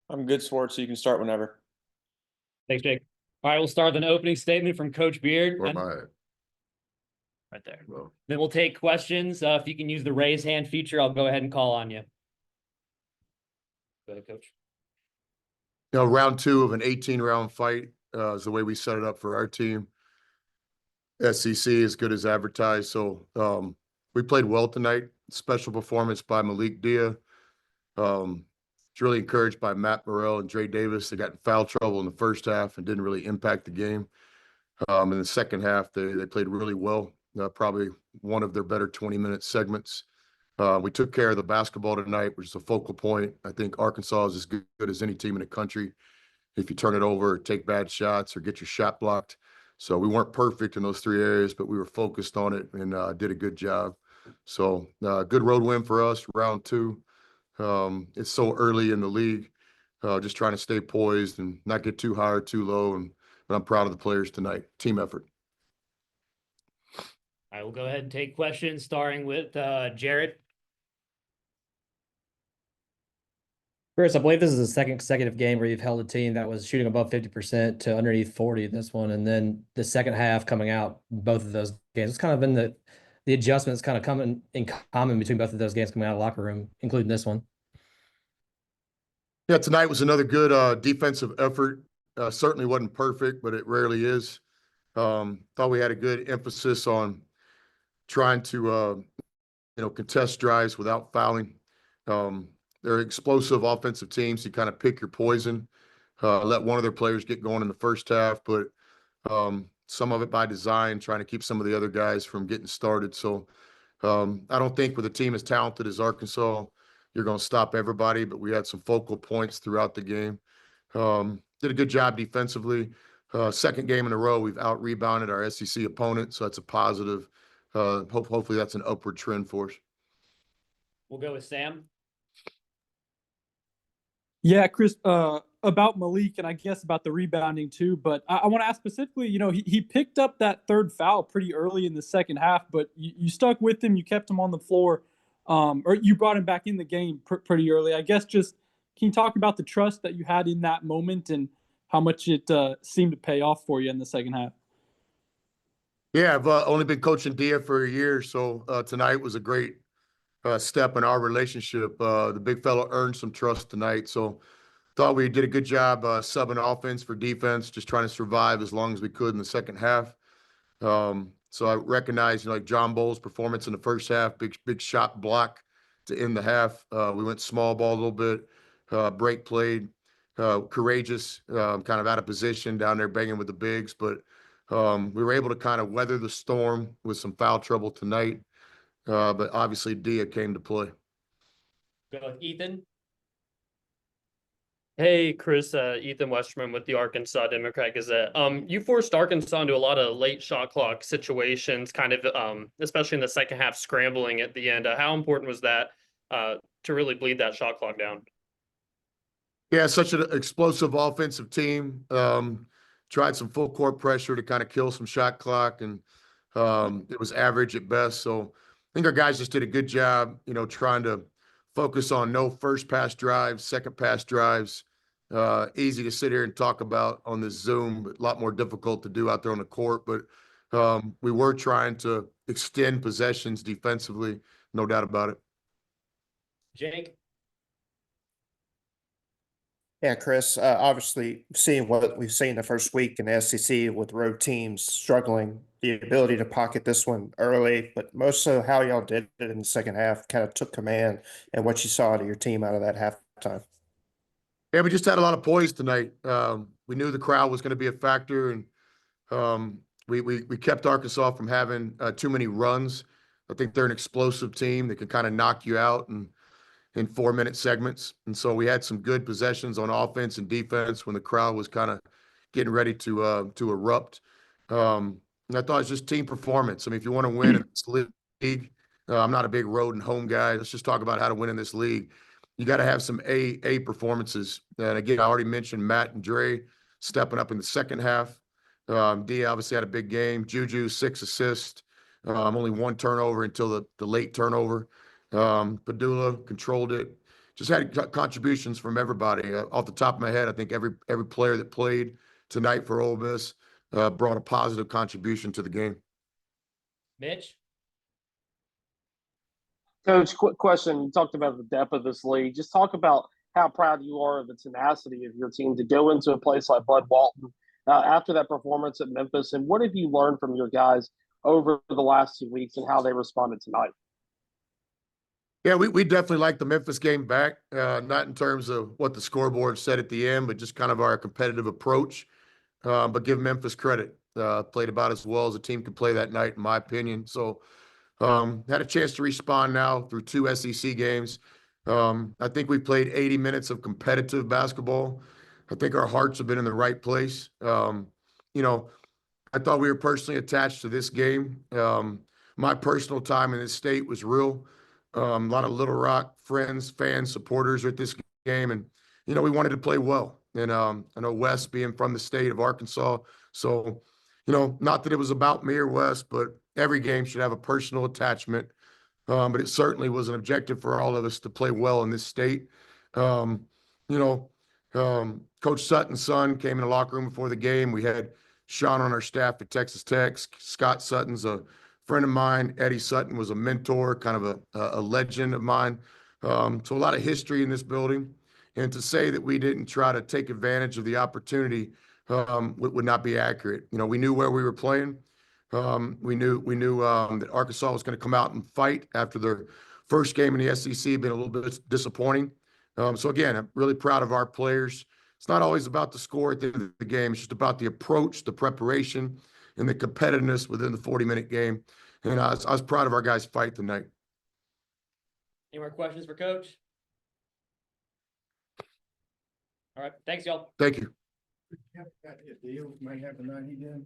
I'm good, Sports, so you can start whenever. Thanks, Jake. All right, we'll start with an opening statement from Coach Beard. Where am I at? Right there. Well, Then we'll take questions. If you can use the raise hand feature, I'll go ahead and call on you. Go ahead, Coach. round two of an 18-round fight is the way we set it up for our team. SEC as good as advertised. So we played well tonight. Special performance by Malik Dia. It's really encouraged by Matt Burrell and Dre Davis. They got in foul trouble in the first half and didn't really impact the game. In the second half, they played really well. Probably one of their better 20-minute segments. We took care of the basketball tonight, which is a focal point. I think Arkansas is as good as any team in the country. If you turn it over, or take bad shots, or get your shot blocked. So we weren't perfect in those three areas, but we were focused on it and did a good job. So good road win for us, round two. It's so early in the league, just trying to stay poised and not get too high or too low. But I'm proud of the players tonight. Team effort. I will go ahead and take questions, starting with Jared. Chris, I believe this is the second consecutive game where you've held a team that was shooting above 50% to underneath 40 this one, and then the second half coming out both of those games. It's kind of been the adjustments kind of coming in common between both of those games coming out of the locker room, including this one. Yeah, tonight was another good defensive effort. Certainly wasn't perfect, but it rarely is. Thought we had a good emphasis on trying to contest drives without fouling. They're explosive offensive teams. You kind of pick your poison, let one of their players get going in the first half, but some of it by design, trying to keep some of the other guys from getting started. So I don't think with a team as talented as Arkansas, you're going to stop everybody, but we had some focal points throughout the game. Did a good job defensively. Second game in a row, we've out-rebounded our SEC opponent, so that's a positive. Hopefully that's an upward trend for us. We'll go with Sam. Yeah, Chris, about Malik and I guess about the rebounding too, but I want to ask specifically, he picked up that third foul pretty early in the second half, but you stuck with him, you kept him on the floor, or you brought him back in the game pretty early. I guess just can you talk about the trust that you had in that moment and how much it seemed to pay off for you in the second half? Yeah, I've only been coaching Dia for a year, so tonight was a great step in our relationship. The big fella earned some trust tonight, so thought we did a good job subbing offense for defense, just trying to survive as long as we could in the second half. So I recognize, like John Bowles' performance in the first half, big shot block to end the half. We went small ball a little bit, break played, courageous, kind of out of position down there banging with the bigs, but we were able to kind of weather the storm with some foul trouble tonight. But obviously Dia came to play. Go with Ethan. Hey, Chris, Ethan Westerman with the Arkansas Democrat Gazette. You forced Arkansas into a lot of late shot clock situations, kind of, especially in the second half, scrambling at the end. How important was that to really bleed that shot clock down? Yeah, such an explosive offensive team. Tried some full court pressure to kind of kill some shot clock, and it was average at best. So I think our guys just did a good job, trying to focus on no first pass drives, second pass drives. Easy to sit here and talk about on this Zoom, but a lot more difficult to do out there on the court. But we were trying to extend possessions defensively, no doubt about it. Jake. Yeah, Chris, obviously seeing what we've seen the first week in the SEC with road teams struggling, the ability to pocket this one early, but most of how y'all did it in the second half kind of took command and what you saw out of your team out of that halftime. Yeah, we just had a lot of poise tonight. We knew the crowd was going to be a factor, and we kept Arkansas from having too many runs. I think they're an explosive team that can kind of knock you out in 4-minute segments. And so we had some good possessions on offense and defense when the crowd was kind of getting ready to erupt. And I thought it was just team performance. I mean, if you want to win in this league, I'm not a big road and home guy. Let's just talk about how to win in this league. You got to have some A performances. And again, I already mentioned Matt and Dre stepping up in the second half. D obviously had a big game. Juju, 6 assists. Only 1 turnover until the late turnover. Padula controlled it. just had contributions from everybody. Off the top of my head, I think every player that played tonight for Ole Miss brought a positive contribution to the game. Mitch? Coach, quick question. You talked about the depth of this league. Just talk about how proud you are of the tenacity of your team to go into a place like Bud Walton after that performance at Memphis. And what have you learned from your guys over the last 2 weeks and how they responded tonight? Yeah, we definitely like the Memphis game back, not in terms of what the scoreboard said at the end, but just kind of our competitive approach. But give Memphis credit. Played about as well as a team could play that night, in my opinion. So had a chance to respond now through 2 SEC games. I think we played 80 minutes of competitive basketball. I think our hearts have been in the right place. You know, I thought we were personally attached to this game. My personal time in this state was real. A lot of Little Rock friends, fans, supporters at this game. And, you know, we wanted to play well. And I know Wes being from the state of Arkansas. So, you know, not that it was about me or Wes, but every game should have a personal attachment. But it certainly was an objective for all of us to play well in this state. You know, Coach Sutton's son came in the locker room before the game. We had Sean on our staff at Texas Tech. Scott Sutton's a friend of mine. Eddie Sutton was a mentor, kind of a legend of mine. So a lot of history in this building. And to say that we didn't try to take advantage of the opportunity would not be accurate. You know, we knew where we were playing. We knew that Arkansas was going to come out and fight after their first game in the SEC, been a little bit disappointing. So again, I'm really proud of our players. It's not always about the score at the end of the game. It's just about the approach, the preparation, and the competitiveness within the 40-minute game. And I was proud of our guys' fight tonight. Any more questions for Coach? All right, thanks, y'all. Thank you. Deal may have the night he did.